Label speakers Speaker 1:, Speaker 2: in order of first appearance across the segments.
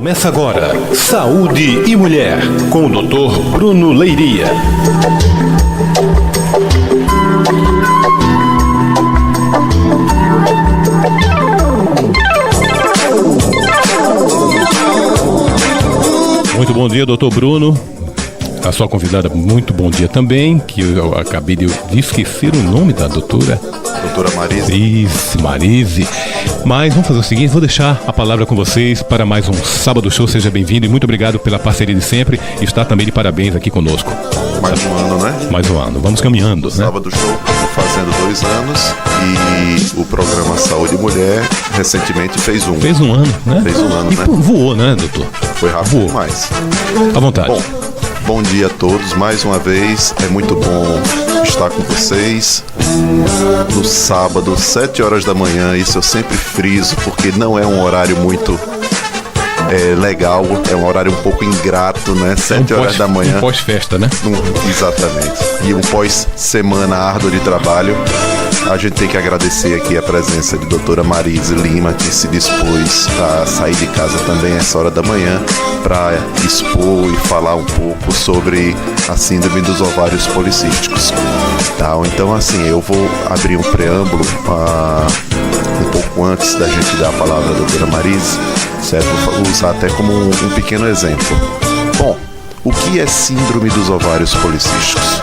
Speaker 1: Começa agora, Saúde e Mulher, com o Dr. Bruno Leiria. Muito bom dia, Dr. Bruno. A sua convidada, muito bom dia também, que eu acabei de esquecer o nome da doutora.
Speaker 2: Doutora Marise.
Speaker 1: Isso, Marise. Mas vamos fazer o seguinte, vou deixar a palavra com vocês para mais um Sábado Show. Seja bem-vindo e muito obrigado pela parceria de sempre. E está também de parabéns aqui conosco.
Speaker 2: Mais um ano, né?
Speaker 1: Mais um ano. Vamos caminhando, né?
Speaker 2: Sábado Show fazendo 2 anos e o programa Saúde e Mulher recentemente fez um.
Speaker 1: Fez um ano, né?
Speaker 2: Fez um ano,
Speaker 1: e
Speaker 2: né?
Speaker 1: Voou, né, doutor?
Speaker 2: Foi rápido demais.
Speaker 1: À vontade.
Speaker 2: Bom dia a todos, mais uma vez, é muito bom estar com vocês no sábado, 7 horas da manhã, isso eu sempre friso, porque não é um horário muito legal, é um horário um pouco ingrato, né? 7 horas da manhã.
Speaker 1: Um pós-festa, né?
Speaker 2: Exatamente. E um pós-semana árdua de trabalho. A gente tem que agradecer aqui a presença de doutora Marise Lima, que se dispôs a sair de casa também essa hora da manhã para expor e falar um pouco sobre a síndrome dos ovários policísticos. Tá? Então, assim, eu vou abrir um preâmbulo um pouco antes da gente dar a palavra à doutora Marise, certo? Vou usar até como um pequeno exemplo. Bom, o que é síndrome dos ovários policísticos?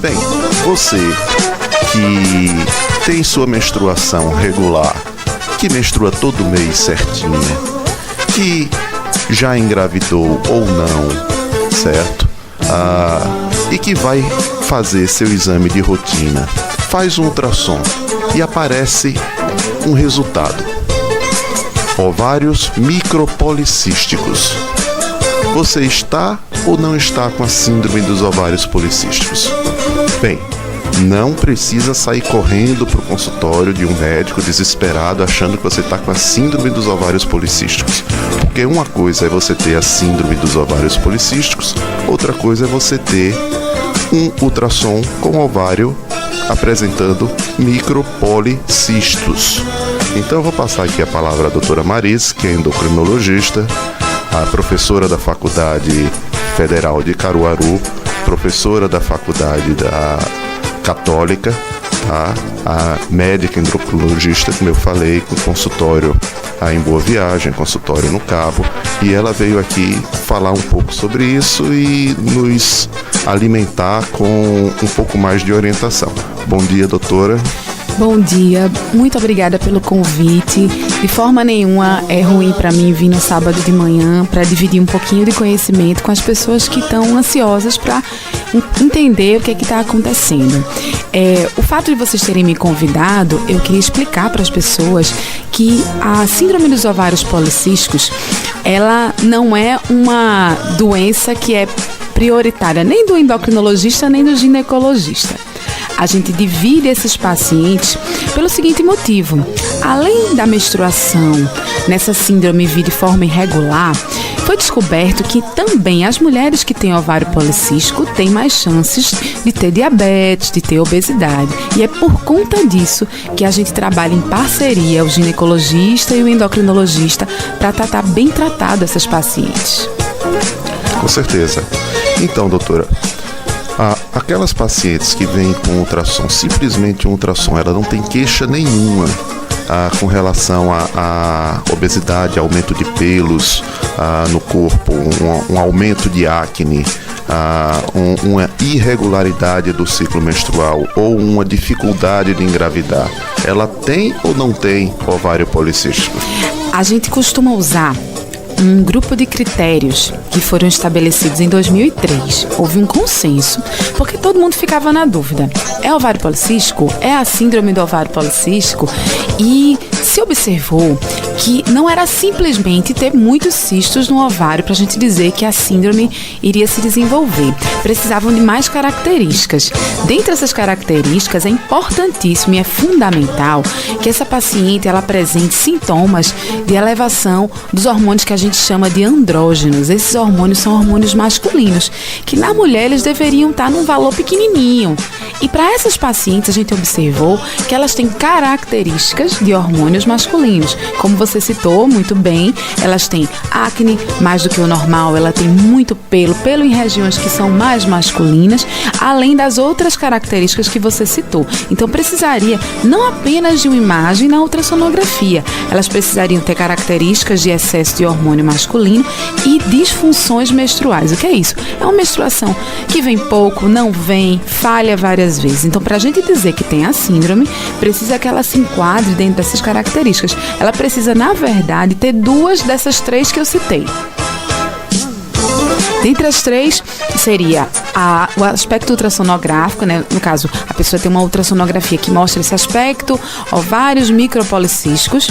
Speaker 2: Bem, você que tem sua menstruação regular, que menstrua todo mês certinho, que já engravidou ou não, certo? E que vai fazer seu exame de rotina, faz um ultrassom e aparece um resultado: ovários micropolicísticos. Você está ou não está com a síndrome dos ovários policísticos? Bem, não precisa sair correndo para o consultório de um médico desesperado achando que você está com a síndrome dos ovários policísticos. Porque uma coisa é você ter a síndrome dos ovários policísticos, outra coisa é você ter um ultrassom com ovário apresentando micropolicistos. Então eu vou passar aqui a palavra à doutora Marise, que é endocrinologista, a professora da Faculdade Federal de Caruaru, professora da Faculdade da Católica, tá? A médica endocrinologista, como eu falei, com consultório em Boa Viagem, consultório no Cabo, e ela veio aqui falar um pouco sobre isso e nos alimentar com um pouco mais de orientação. Bom dia, doutora.
Speaker 3: Bom dia, muito obrigada pelo convite. De forma nenhuma é ruim para mim vir no sábado de manhã para dividir um pouquinho de conhecimento com as pessoas que estão ansiosas para entender o que está acontecendo. O fato de vocês terem me convidado, eu queria explicar para as pessoas que a síndrome dos ovários policísticos, ela não é uma doença que é prioritária nem do endocrinologista nem do ginecologista. A gente divide esses pacientes pelo seguinte motivo: além da menstruação nessa síndrome vir de forma irregular, foi descoberto que também as mulheres que têm ovário policístico têm mais chances de ter diabetes, de ter obesidade. E é por conta disso que a gente trabalha em parceria, o ginecologista e o endocrinologista, para tratar bem tratado essas pacientes.
Speaker 2: Com certeza. Então, doutora, aquelas pacientes que vêm com ultrassom, simplesmente um ultrassom, ela não tem queixa nenhuma com relação à obesidade, aumento de pelos no corpo, um aumento de acne, uma irregularidade do ciclo menstrual ou uma dificuldade de engravidar. Ela tem ou não tem ovário policístico?
Speaker 3: A gente costuma usar um grupo de critérios que foram estabelecidos em 2003. Houve um consenso, porque todo mundo ficava na dúvida: é ovário policístico? É a síndrome do ovário policístico? E se observou que não era simplesmente ter muitos cistos no ovário para a gente dizer que a síndrome iria se desenvolver. Precisavam de mais características. Dentre essas características, é importantíssimo e é fundamental que essa paciente ela apresente sintomas de elevação dos hormônios que a gente chama de andrógenos. Esses hormônios são hormônios masculinos, que na mulher eles deveriam estar num valor pequenininho. E para essas pacientes, a gente observou que elas têm características de hormônios masculinos. Como você citou muito bem, elas têm acne mais do que o normal, ela tem muito pelo em regiões que são mais masculinas, além das outras características que você citou. Então precisaria não apenas de uma imagem na ultrassonografia, elas precisariam ter características de excesso de hormônio masculino e disfunções menstruais. O que é isso? É uma menstruação que vem pouco, não vem, falha várias vezes. Então, para a gente dizer que tem a síndrome, precisa que ela se enquadre dentro dessas características. Ela precisa, na verdade, ter 2 dessas 3 que eu citei. Dentre as 3, seria o aspecto ultrassonográfico, né? No caso, a pessoa tem uma ultrassonografia que mostra esse aspecto, ovários micropolicísticos,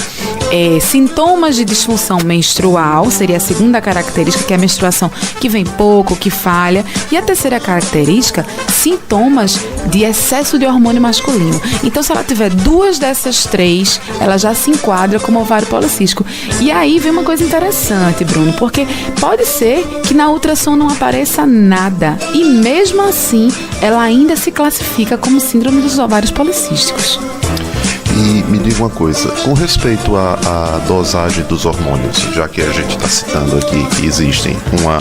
Speaker 3: sintomas de disfunção menstrual, seria a segunda característica, que é a menstruação que vem pouco, que falha. E a terceira característica, sintomas de excesso de hormônio masculino. Então, se ela tiver 2 dessas 3, ela já se enquadra como ovário policístico. E aí vem uma coisa interessante, Bruno, porque pode ser que na ultrassom não apareça nada e mesmo assim ela ainda se classifica como síndrome dos ovários policísticos.
Speaker 2: E me diga uma coisa, com respeito à dosagem dos hormônios, já que a gente está citando aqui que existem uma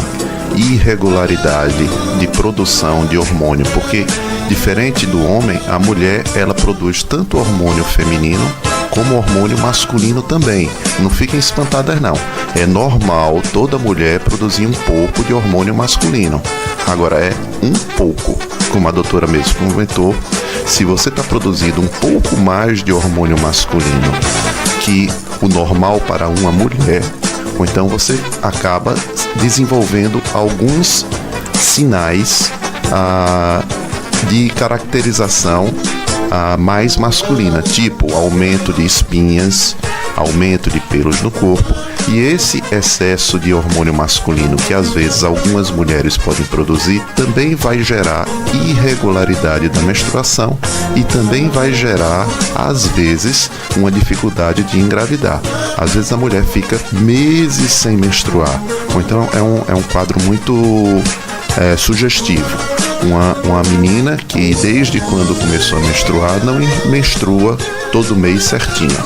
Speaker 2: irregularidade de produção de hormônio, porque diferente do homem, a mulher ela produz tanto hormônio feminino como hormônio masculino também. Não fiquem espantadas não. É normal toda mulher produzir um pouco de hormônio masculino. Agora é um pouco, como a doutora mesmo comentou. Se você está produzindo um pouco mais de hormônio masculino que o normal para uma mulher, ou então você acaba desenvolvendo alguns sinais de caracterização mais masculina, tipo aumento de espinhas, aumento de pelos no corpo. E esse excesso de hormônio masculino que às vezes algumas mulheres podem produzir também vai gerar irregularidade da menstruação e também vai gerar, às vezes, uma dificuldade de engravidar. Às vezes a mulher fica meses sem menstruar, ou então é um quadro muito sugestivo. Uma menina que desde quando começou a menstruar não menstrua todo mês certinho.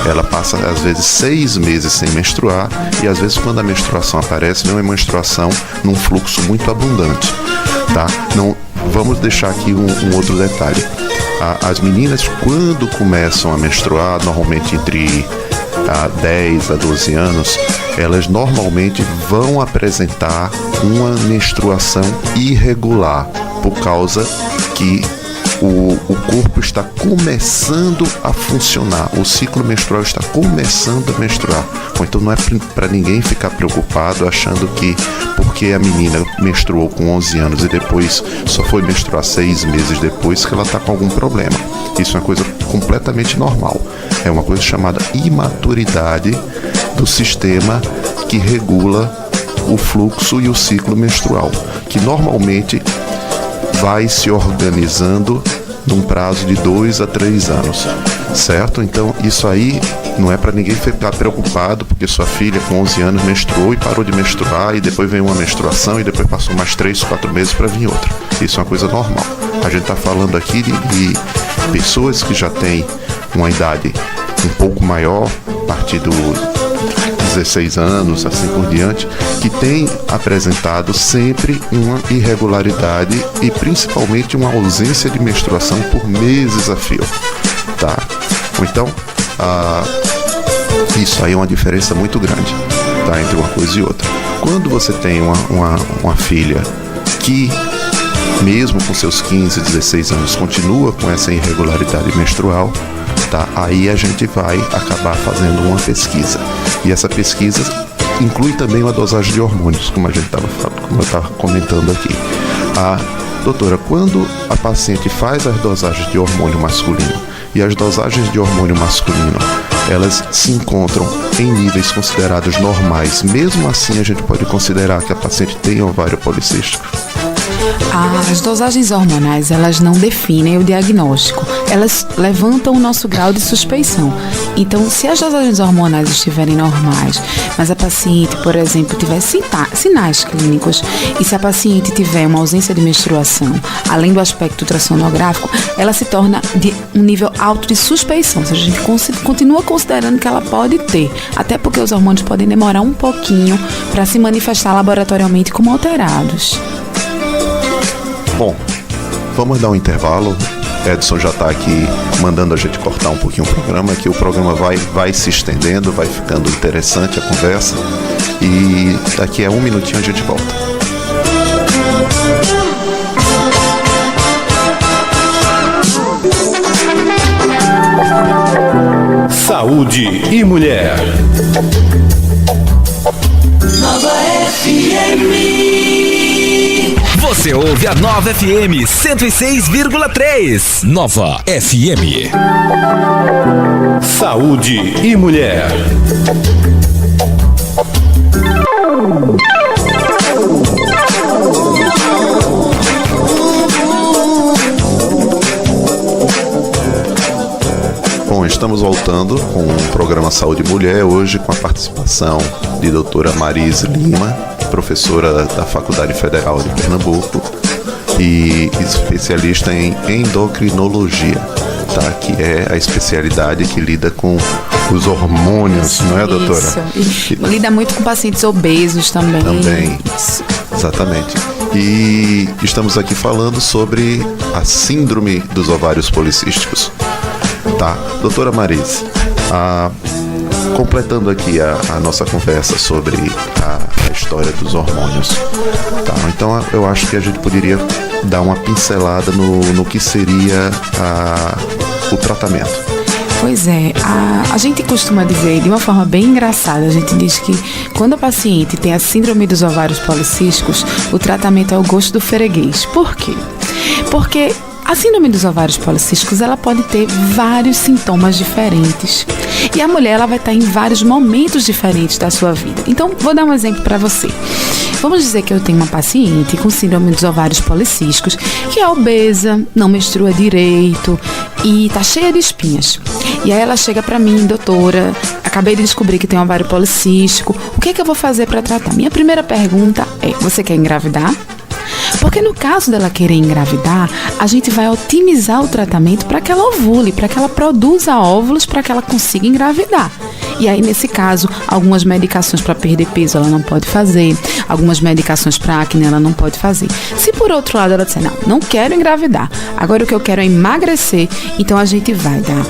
Speaker 2: Ela passa às vezes 6 meses sem menstruar e às vezes quando a menstruação aparece, não é menstruação num fluxo muito abundante, tá? Não, vamos deixar aqui um outro detalhe. As meninas quando começam a menstruar, normalmente entre 10 a 12 anos, elas normalmente vão apresentar uma menstruação irregular, por causa que o corpo está começando a funcionar, o ciclo menstrual está começando a menstruar. Ou então não é para ninguém ficar preocupado achando que porque a menina menstruou com 11 anos e depois só foi menstruar 6 meses depois que ela está com algum problema. Isso é uma coisa completamente normal. É uma coisa chamada imaturidade do sistema que regula o fluxo e o ciclo menstrual, que normalmente vai se organizando num prazo de 2 a 3 anos, certo? Então isso aí não é para ninguém ficar preocupado porque sua filha com 11 anos menstruou e parou de menstruar e depois veio uma menstruação e depois passou mais 3, 4 meses para vir outra. Isso é uma coisa normal. A gente está falando aqui de pessoas que já têm uma idade um pouco maior, a partir do 16 anos, assim por diante, que tem apresentado sempre uma irregularidade e principalmente uma ausência de menstruação por meses a fio, tá? Então, isso aí é uma diferença muito grande, tá? Entre uma coisa e outra. Quando você tem uma filha que, mesmo com seus 15, 16 anos, continua com essa irregularidade menstrual, tá? Aí a gente vai acabar fazendo uma pesquisa. E essa pesquisa inclui também uma dosagem de hormônios, como eu estava comentando aqui. Doutora, quando a paciente faz as dosagens de hormônio masculino e as dosagens de hormônio masculino, elas se encontram em níveis considerados normais, mesmo assim a gente pode considerar que a paciente tem ovário policístico?
Speaker 3: As dosagens hormonais, elas não definem o diagnóstico, elas levantam o nosso grau de suspeição. Então, se as dosagens hormonais estiverem normais, mas a paciente, por exemplo, tiver sinais clínicos, e se a paciente tiver uma ausência de menstruação, além do aspecto ultrassonográfico, ela se torna de um nível alto de suspeição, ou seja, a gente continua considerando que ela pode ter, até porque os hormônios podem demorar um pouquinho para se manifestar laboratorialmente como alterados.
Speaker 2: Bom, vamos dar um intervalo. Edson já está aqui mandando a gente cortar um pouquinho o programa, que o programa vai se estendendo, vai ficando interessante a conversa. E daqui a 1 minutinho a gente volta.
Speaker 1: Saúde e Mulher.
Speaker 4: Nova FM.
Speaker 5: Você ouve a Nova FM 106,3. Nova FM.
Speaker 1: Saúde e Mulher.
Speaker 2: Bom, estamos voltando com o programa Saúde e Mulher, hoje com a participação de doutora Marise Lima, professora da Faculdade Federal de Pernambuco e especialista em endocrinologia, tá? Que é a especialidade que lida com os hormônios, não é, doutora?
Speaker 3: Isso. Lida muito com pacientes obesos também.
Speaker 2: Também,
Speaker 3: Isso.
Speaker 2: exatamente. E estamos aqui falando sobre a síndrome dos ovários policísticos. Tá, doutora Marise, completando aqui a nossa conversa sobre a história dos hormônios, tá? Então eu acho que a gente poderia dar uma pincelada no que seria o tratamento.
Speaker 3: Pois é, a gente costuma dizer de uma forma bem engraçada, a gente diz que quando a paciente tem a síndrome dos ovários policísticos, o tratamento é o gosto do freguês. Por quê? Porque a síndrome dos ovários policísticos, ela pode ter vários sintomas diferentes. E a mulher, ela vai estar em vários momentos diferentes da sua vida. Então, vou dar um exemplo para você. Vamos dizer que eu tenho uma paciente com síndrome dos ovários policísticos, que é obesa, não menstrua direito e tá cheia de espinhas. E aí ela chega para mim, doutora, acabei de descobrir que tem um ovário policístico, o que é que eu vou fazer para tratar? Minha primeira pergunta é, você quer engravidar? Porque no caso dela querer engravidar, a gente vai otimizar o tratamento para que ela ovule, para que ela produza óvulos, para que ela consiga engravidar. E aí, nesse caso, algumas medicações para perder peso ela não pode fazer, algumas medicações para acne ela não pode fazer. Se por outro lado ela disser, não quero engravidar, agora o que eu quero é emagrecer, então a gente vai dar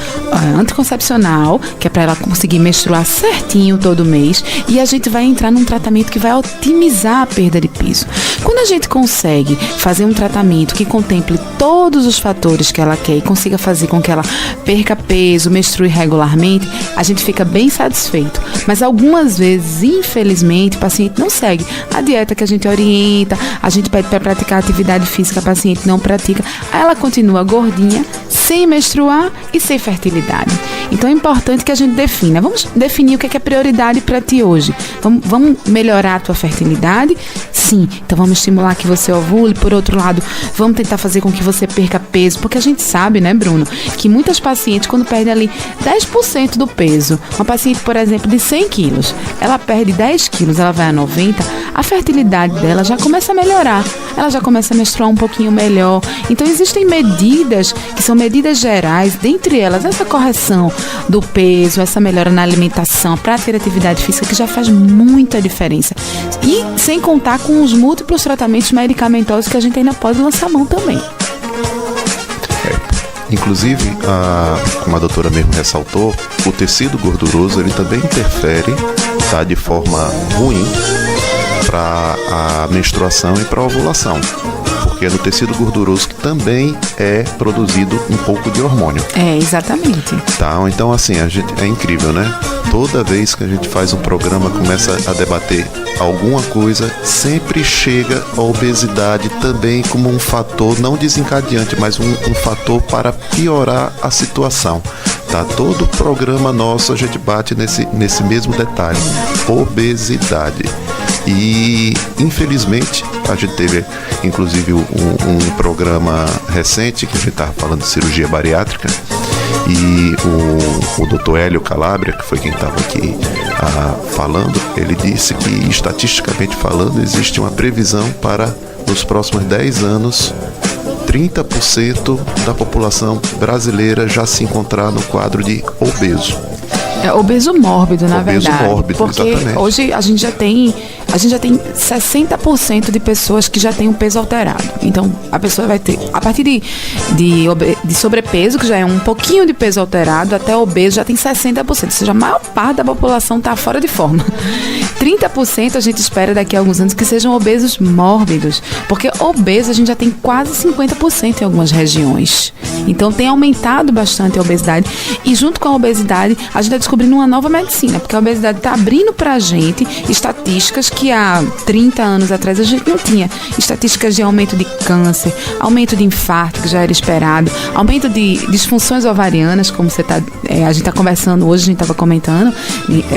Speaker 3: anticoncepcional, que é para ela conseguir menstruar certinho todo mês, e a gente vai entrar num tratamento que vai otimizar a perda de peso. Quando a gente consegue fazer um tratamento que contemple todos os fatores que ela quer e consiga fazer com que ela perca peso, menstrue regularmente, a gente fica bem satisfeito. Mas algumas vezes, infelizmente, o paciente não segue a dieta que a gente orienta, a gente pede para praticar atividade física, a paciente não pratica, aí ela continua gordinha, sem menstruar e sem fertilidade. Então é importante que a gente defina. Vamos definir o que é prioridade para ti hoje. Vamos melhorar a tua fertilidade? Sim. Então vamos estimular que você ovule. Por outro lado, vamos tentar fazer com que você perca peso, porque a gente sabe, né, Bruno, que muitas pacientes, quando perdem ali 10% do peso, uma paciente, por exemplo, de 100 quilos, ela perde 10 quilos, ela vai a 90, a fertilidade dela já começa a melhorar, ela já começa a menstruar um pouquinho melhor. Então existem medidas que são medidas gerais, dentre elas essa correção do peso, essa melhora na alimentação, prática de atividade física, que já faz muita diferença. E sem contar com os múltiplos tratamentos medicamentosos que a gente ainda pode lançar mão também.
Speaker 2: Inclusive, como a doutora mesmo ressaltou, o tecido gorduroso ele também interfere, tá, de forma ruim para a menstruação e para a ovulação. Porque é no tecido gorduroso que também é produzido um pouco de hormônio.
Speaker 3: É, exatamente.
Speaker 2: Tá, então assim, é incrível, né? Toda vez que a gente faz um programa, começa a debater alguma coisa, sempre chega a obesidade também como um fator, não desencadeante, mas um fator para piorar a situação. Tá? Todo programa nosso a gente bate nesse mesmo detalhe, obesidade. E, infelizmente, a gente teve, inclusive, um programa recente que a gente estava falando de cirurgia bariátrica, e o Dr. Hélio Calabria, que foi quem estava aqui falando, ele disse que, estatisticamente falando, existe uma previsão para, nos próximos 10 anos, 30% da população brasileira já se encontrar no quadro de obeso.
Speaker 3: Obeso mórbido, na
Speaker 2: obeso
Speaker 3: verdade.
Speaker 2: Mórbido,
Speaker 3: porque
Speaker 2: exatamente.
Speaker 3: Hoje a gente já tem 60% de pessoas que já têm um peso alterado. Então, a pessoa vai ter, a partir de sobrepeso, que já é um pouquinho de peso alterado, até obeso já tem 60%. Ou seja, a maior parte da população está fora de forma. 30% a gente espera daqui a alguns anos que sejam obesos mórbidos. Porque obeso a gente já tem quase 50% em algumas regiões. Então, tem aumentado bastante a obesidade. E junto com a obesidade, a gente está descobrindo uma nova medicina. Porque a obesidade está abrindo para a gente estatísticas que há 30 anos atrás a gente não tinha. Estatísticas de aumento de câncer, aumento de infarto, que já era esperado, aumento de disfunções ovarianas, como a gente está conversando hoje, a gente estava comentando,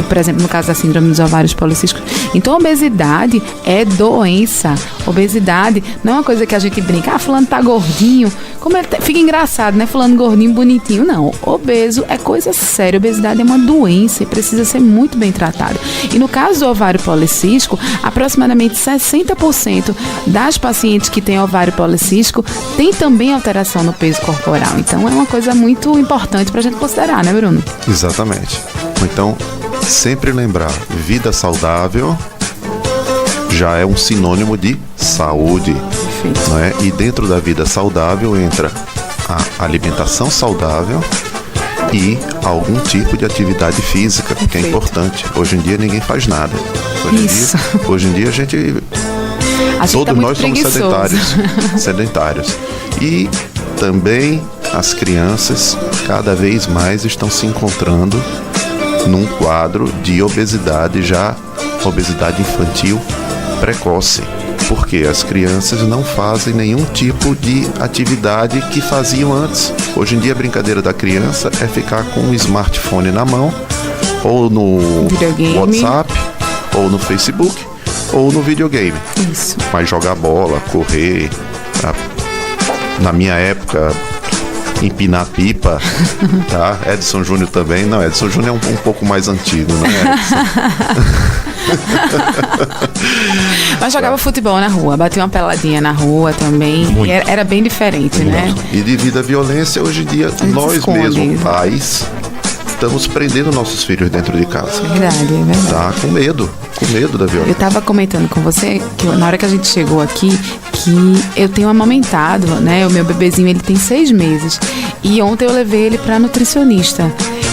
Speaker 3: por exemplo, no caso da síndrome dos ovários policísticos. Então, a obesidade é doença. Obesidade não é uma coisa que a gente brinca, fulano tá gordinho, como ele fica engraçado, né? Fulano gordinho, bonitinho. Não, obeso é coisa séria. Obesidade é uma doença e precisa ser muito bem tratada. E no caso do ovário policístico, aproximadamente 60% das pacientes que têm ovário policístico têm também alteração no peso corporal. Então, é uma coisa muito importante para a gente considerar, né, Bruno?
Speaker 2: Exatamente. Então, sempre lembrar, vida saudável já é um sinônimo de saúde. Não é? E dentro da vida saudável entra a alimentação saudável e algum tipo de atividade física, que é importante. Hoje em dia ninguém faz nada. Hoje em dia a gente todos nós somos sedentários. E também as crianças cada vez mais estão se encontrando num quadro de obesidade infantil precoce. Porque as crianças não fazem nenhum tipo de atividade que faziam antes. Hoje em dia a brincadeira da criança é ficar com um smartphone na mão, ou no videogame, WhatsApp, ou no Facebook, ou no videogame.
Speaker 3: Isso.
Speaker 2: Mas jogar bola, correr, na minha época, empinar pipa, tá? Edson Júnior também. Não, Edson Júnior é um pouco mais antigo, não é, Edson?
Speaker 3: Mas jogava futebol na rua, batia uma peladinha na rua também. E era bem diferente, né?
Speaker 2: E devido à violência, hoje em dia, nós mesmos, pais, estamos prendendo nossos filhos dentro de casa.
Speaker 3: É verdade.
Speaker 2: Tá com medo da violência.
Speaker 3: Eu estava comentando com você que na hora que a gente chegou aqui, que eu tenho amamentado, né? O meu bebezinho, ele tem 6 meses. E ontem eu levei ele pra nutricionista.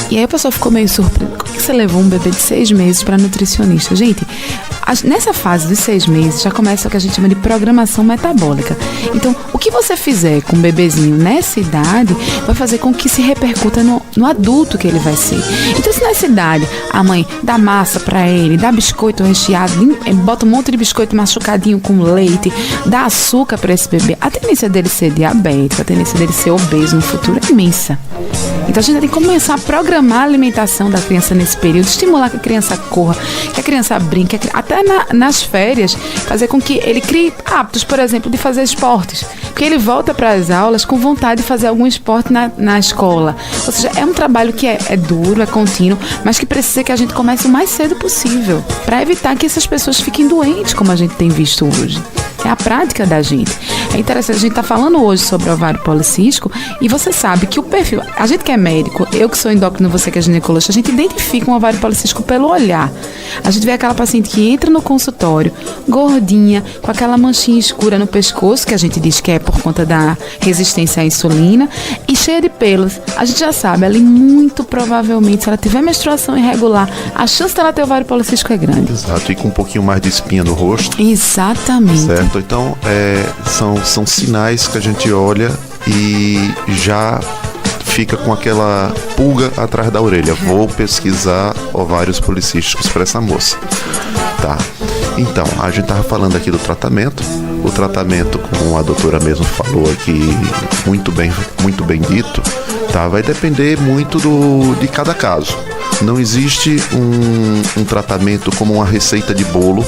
Speaker 3: E aí a pessoa ficou meio surpresa. Como é que você levou um bebê de 6 meses para nutricionista? Gente, nessa fase de 6 meses já começa o que a gente chama de programação metabólica. Então, o que você fizer com um bebezinho nessa idade vai fazer com que se repercuta no adulto que ele vai ser. Então, se nessa idade a mãe dá massa para ele, dá biscoito recheado, bota um monte de biscoito machucadinho com leite, dá açúcar para esse bebê, a tendência dele ser diabético, a tendência dele ser obeso no futuro é imensa. Então, a gente tem que começar a programar a alimentação da criança nesse período, estimular que a criança corra, que a criança brinque, até nas férias, fazer com que ele crie hábitos, por exemplo, de fazer esportes. Porque ele volta para as aulas com vontade de fazer algum esporte na escola. Ou seja, é um trabalho que é duro, é contínuo, mas que precisa que a gente comece o mais cedo possível, para evitar que essas pessoas fiquem doentes, como a gente tem visto hoje. É a prática da gente. É interessante, a gente está falando hoje sobre o ovário policístico e você sabe que o perfil, a gente que é médico, eu que sou endócrino, você que é ginecologista, a gente identifica um ovário policístico pelo olhar. A gente vê aquela paciente que entra no consultório, gordinha, com aquela manchinha escura no pescoço, que a gente diz que é por conta da resistência à insulina, e cheia de pelos. A gente já sabe, ela muito provavelmente, se ela tiver menstruação irregular, a chance dela ter ovário policístico é grande.
Speaker 2: Exato, e com um pouquinho mais de espinha no rosto.
Speaker 3: Exatamente.
Speaker 2: Certo, então são sinais que a gente olha e já fica com aquela pulga atrás da orelha. Vou pesquisar ovários policísticos para essa moça. Tá. Então, a gente estava falando aqui do tratamento. O tratamento, como a doutora mesmo falou aqui, muito bem dito, tá? Vai depender muito de cada caso. Não existe um tratamento como uma receita de bolo,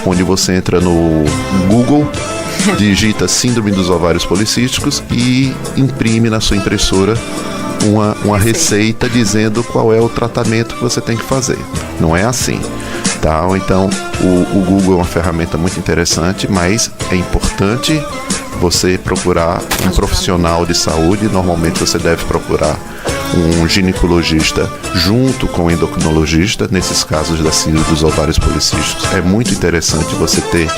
Speaker 2: onde você entra no Google, digita síndrome dos ovários policísticos e imprime na sua impressora uma receita dizendo qual é o tratamento que você tem que fazer. Não é assim, tá? Então, o Google é uma ferramenta muito interessante, mas é importante você procurar um profissional de saúde. Normalmente você deve procurar um ginecologista junto com o endocrinologista, nesses casos da síndrome dos ovários policísticos. É muito interessante você ter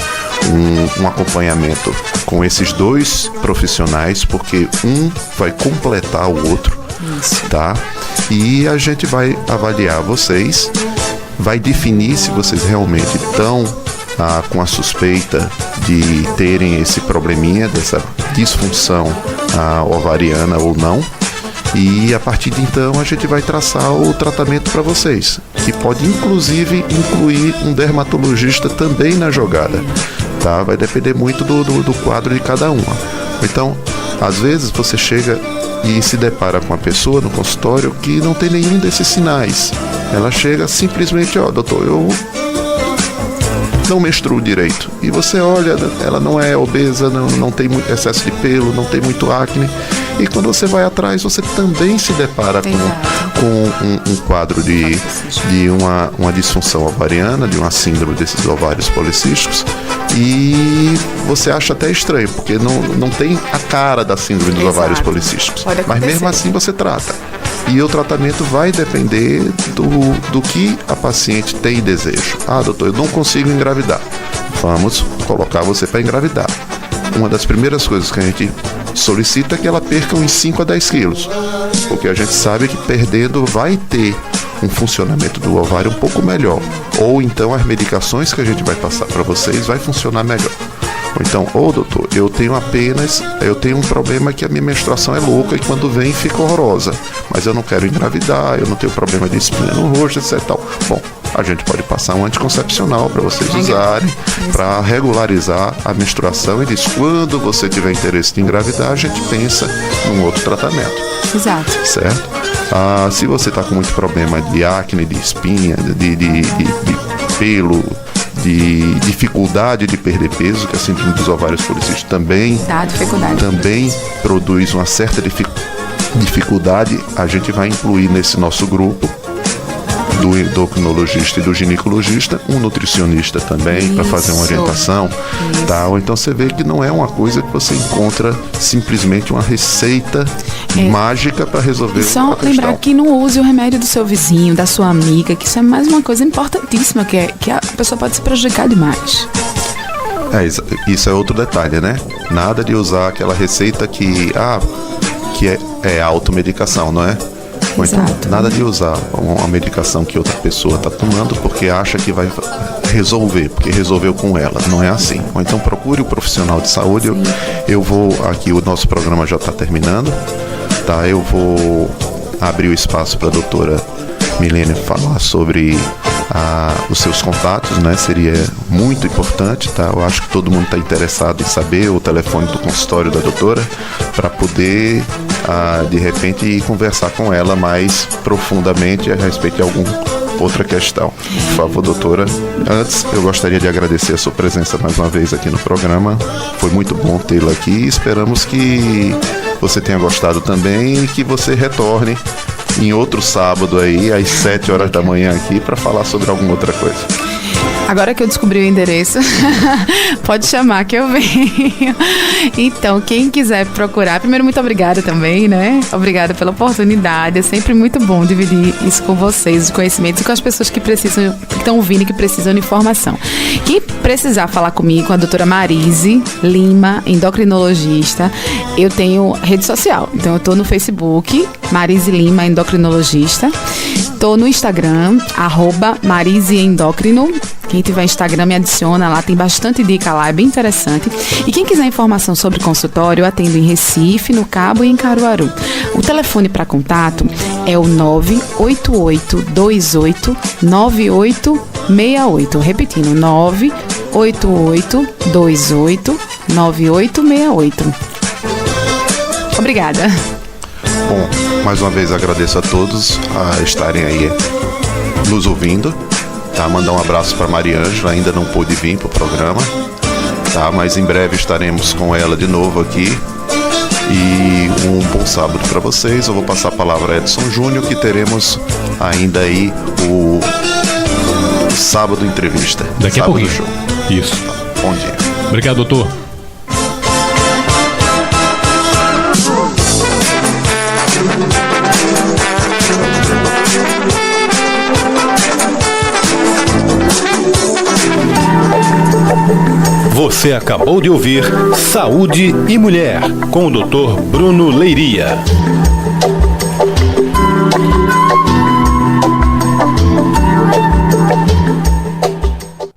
Speaker 2: um acompanhamento com esses dois profissionais, porque um vai completar o outro, tá? E a gente vai avaliar vocês, vai definir se vocês realmente estão com a suspeita de terem esse probleminha, dessa disfunção ovariana ou não. E a partir de então a gente vai traçar o tratamento para vocês, que pode inclusive incluir um dermatologista também na jogada, tá? Vai depender muito do quadro de cada uma. Então, às vezes você chega e se depara com uma pessoa no consultório que não tem nenhum desses sinais. Ela chega simplesmente, doutor, eu não menstruo direito. E você olha, ela não é obesa, não tem muito excesso de pelo, não tem muito acne. E quando você vai atrás, você também se depara com um quadro de uma disfunção ovariana, de uma síndrome desses ovários policísticos. E você acha até estranho, porque não tem a cara da síndrome dos ovários policísticos. Mas mesmo assim você trata. E o tratamento vai depender do que a paciente tem desejo. Doutor, eu não consigo engravidar. Vamos colocar você para engravidar. Uma das primeiras coisas que a gente solicita é que ela perca uns 5 a 10 quilos. Porque a gente sabe que perdendo vai ter um funcionamento do ovário um pouco melhor. Ou então as medicações que a gente vai passar para vocês vai funcionar melhor. Ou então, doutor, eu tenho um problema que a minha menstruação é louca e quando vem fica horrorosa, mas eu não quero engravidar, eu não tenho problema de espinha no rosto, etc. Tal. Bom, a gente pode passar um anticoncepcional para vocês usarem, para regularizar a menstruação, e diz, quando você tiver interesse em engravidar, a gente pensa num outro tratamento.
Speaker 3: Exato.
Speaker 2: Certo? Se você está com muito problema de acne, de espinha, de pelo, de dificuldade de perder peso, que a síndrome dos ovários policísticos também produz uma certa dificuldade, a gente vai incluir nesse nosso grupo do endocrinologista e do ginecologista, um nutricionista também, para fazer uma orientação, tá? Ou então você vê que não é uma coisa que você encontra simplesmente uma receita mágica para resolver a questão.
Speaker 3: Só lembrar que não use o remédio do seu vizinho, da sua amiga, que isso é mais uma coisa importantíssima, que a pessoa pode se prejudicar demais.
Speaker 2: Isso é outro detalhe, né? Nada de usar aquela receita que é automedicação, não é? Ou então, nada de usar uma medicação que outra pessoa está tomando porque acha que vai resolver, porque resolveu com ela. Não é assim. Ou então procure o profissional de saúde. Eu vou, aqui o nosso programa já está terminando, tá? Eu vou abrir o espaço para a doutora Milene falar sobre os seus contatos, né? Seria muito importante, tá? Eu acho que todo mundo está interessado em saber o telefone do consultório da doutora para poder de repente conversar com ela mais profundamente a respeito de alguma outra questão. Por favor, doutora. Antes, eu gostaria de agradecer a sua presença mais uma vez aqui no programa. Foi muito bom tê-la aqui. Esperamos que você tenha gostado também e que você retorne em outro sábado aí, às 7 horas da manhã aqui, para falar sobre alguma outra coisa.
Speaker 3: Agora que eu descobri o endereço, pode chamar que eu venho. Então, quem quiser procurar, primeiro, muito obrigada também, né? Obrigada pela oportunidade. É sempre muito bom dividir isso com vocês, os conhecimentos, e com as pessoas que estão ouvindo e que precisam de informação. Quem precisar falar comigo, com a doutora Marise Lima, endocrinologista, eu tenho rede social. Então, eu estou no Facebook, Marise Lima, endocrinologista. Estou no Instagram, @MariseEndócrino. Quem tiver Instagram, me adiciona lá, tem bastante dica lá, é bem interessante. E quem quiser informação sobre consultório, eu atendo em Recife, no Cabo e em Caruaru. O telefone para contato é o 988289868. Repetindo, 988289868. Obrigada.
Speaker 2: Bom, mais uma vez agradeço a todos a estarem aí nos ouvindo. Tá, mandar um abraço para Mariângela, ainda não pôde vir para o programa, tá, mas em breve estaremos com ela de novo aqui. E um bom sábado para vocês. Eu vou passar a palavra a Edson Júnior, que teremos ainda aí o sábado entrevista.
Speaker 1: Daqui a pouquinho. Show. Isso.
Speaker 2: Tá, bom dia.
Speaker 1: Obrigado, doutor. Você acabou de ouvir Saúde e Mulher, com o Dr. Bruno Leiria.